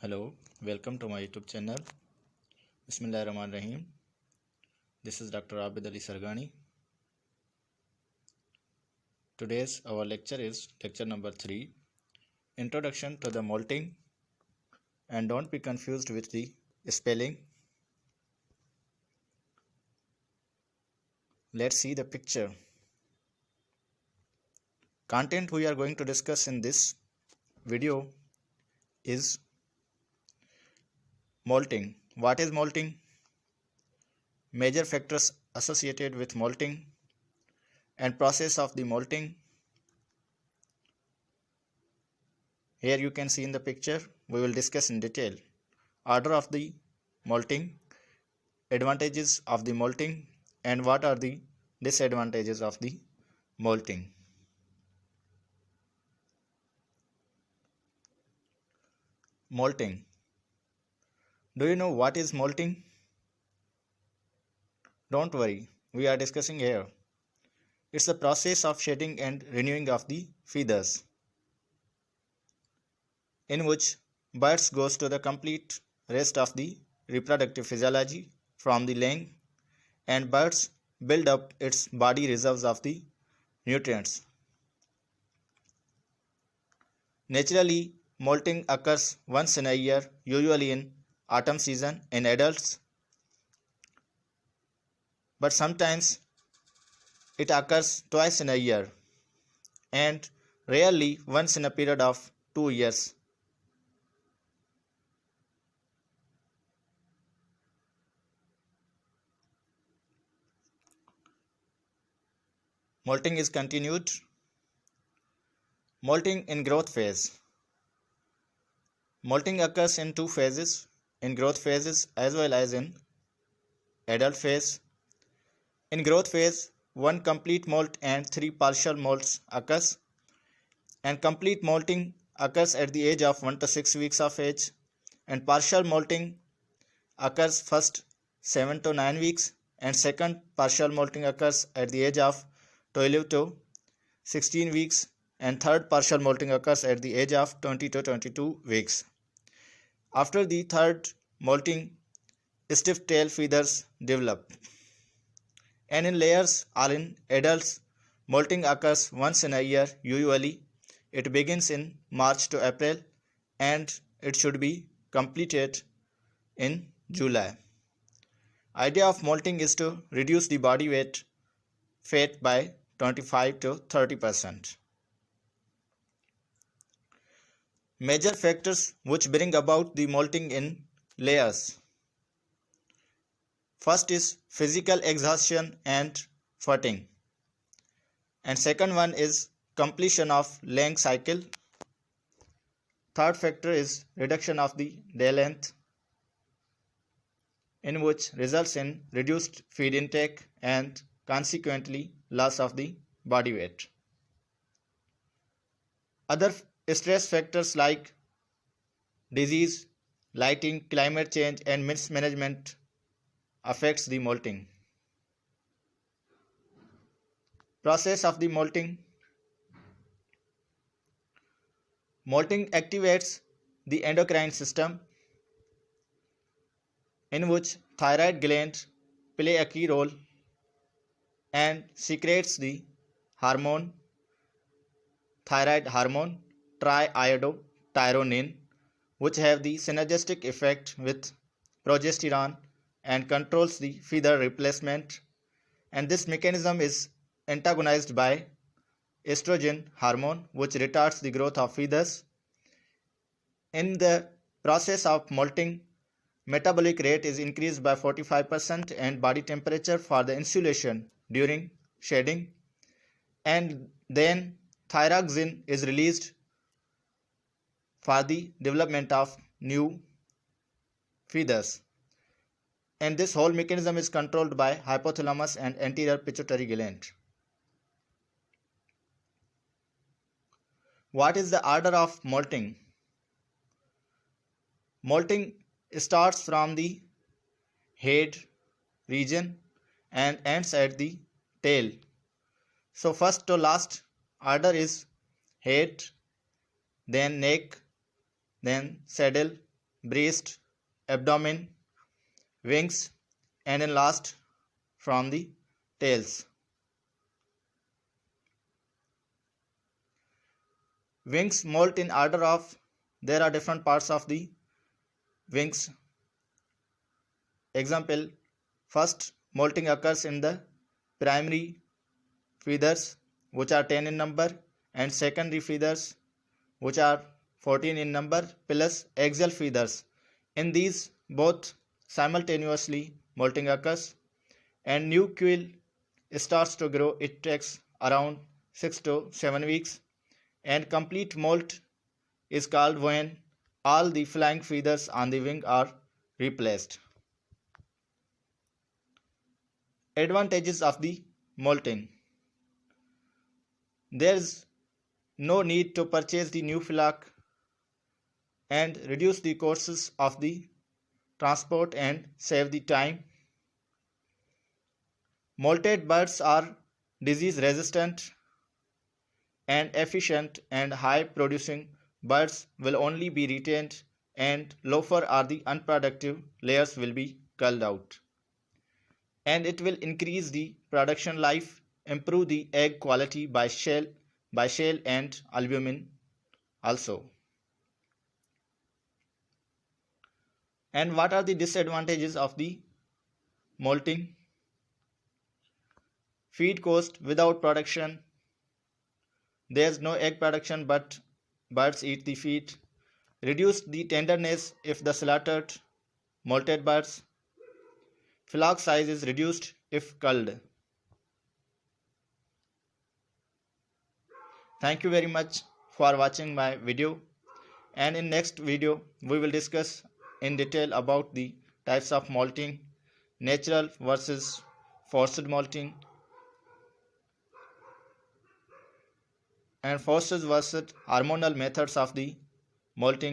Hello, welcome to my YouTube channel. Bismillahirrahmanirrahim. This is Dr. Abid Ali Sargani. Today's our lecture is lecture number 3, Introduction to the Malting, and don't be confused with the spelling. Let's see the picture. Content we are going to discuss in this video is malting. What is malting? Major factors associated with malting and process of the malting. Here you can see in the picture, we will discuss in detail order of the malting, advantages of the malting, and what are the disadvantages of the malting. Malting. Do you know what is malting? Don't worry, we are discussing here. It's the process of shedding and renewing of the feathers, in which birds goes to the complete rest of the reproductive physiology from the laying, and birds build up its body reserves of the nutrients. Naturally, molting occurs once in a year, usually in autumn season in adults, but sometimes it occurs twice in a year and rarely once in a period of 2 years. Molting is continued. Molting in growth phase. Molting occurs in 2 phases, in growth phases as well as in adult phase. In growth phase, 1 complete molt and 3 partial molts occurs, and complete molting occurs at the age of 1 to 6 weeks of age, and partial molting occurs first 7 to 9 weeks, and second partial molting occurs at the age of 12 to 16 weeks, and third partial molting occurs at the age of 20 to 22 weeks. After the third molting, stiff tail feathers develop. And in layers or in adults, molting occurs once in a year usually. It begins in March to April and it should be completed in July. Idea of molting is to reduce the body weight fat by 25 to 30%. Major factors which bring about the molting in layers. First is physical exhaustion and fatigue. And second one is completion of laying cycle. Third factor is reduction of the day length, in which results in reduced feed intake and consequently loss of the body weight. Other stress factors like disease, lighting, climate change and mismanagement affects the molting. Process of the molting. Molting activates the endocrine system, in which thyroid gland play a key role and secretes the hormone, thyroid hormone, triiodotyrosine, which have the synergistic effect with progesterone and controls the feather replacement, and this mechanism is antagonized by estrogen hormone, which retards the growth of feathers. In the process of molting, metabolic rate is increased by 45% and body temperature for the insulation during shedding, and then thyroxine is released for the development of new feathers, and this whole mechanism is controlled by hypothalamus and anterior pituitary gland. What is the order of molting? Molting starts from the head region and ends at the tail. So first to last order is head, then neck, then saddle, breast, abdomen, wings, and in last from the tails. Wings molt in order of, there are different parts of the wings. Example, first molting occurs in the primary feathers, which are 10 in number, and secondary feathers, which are 14 in number, plus axial feathers. In these both simultaneously molting occurs, and new quill starts to grow. It takes around 6 to 7 weeks, and complete molt is called when all the flying feathers on the wing are replaced. Advantages of the molting. There is no need to purchase the new flock and reduce the costs of the transport and save the time. Molted birds are disease resistant and efficient, and high producing birds will only be retained, and loafer or the unproductive layers will be culled out. And it will increase the production life, improve the egg quality by shell and albumin also. And what are the disadvantages of the molting? Feed cost without production. There is no egg production, but birds eat the feed. Reduce the tenderness if the slaughtered molted birds. Flock size is reduced if culled. Thank you very much for watching my video, and in next video we will discuss in detail about the types of molting, natural versus forced molting, and forced versus hormonal methods of the molting.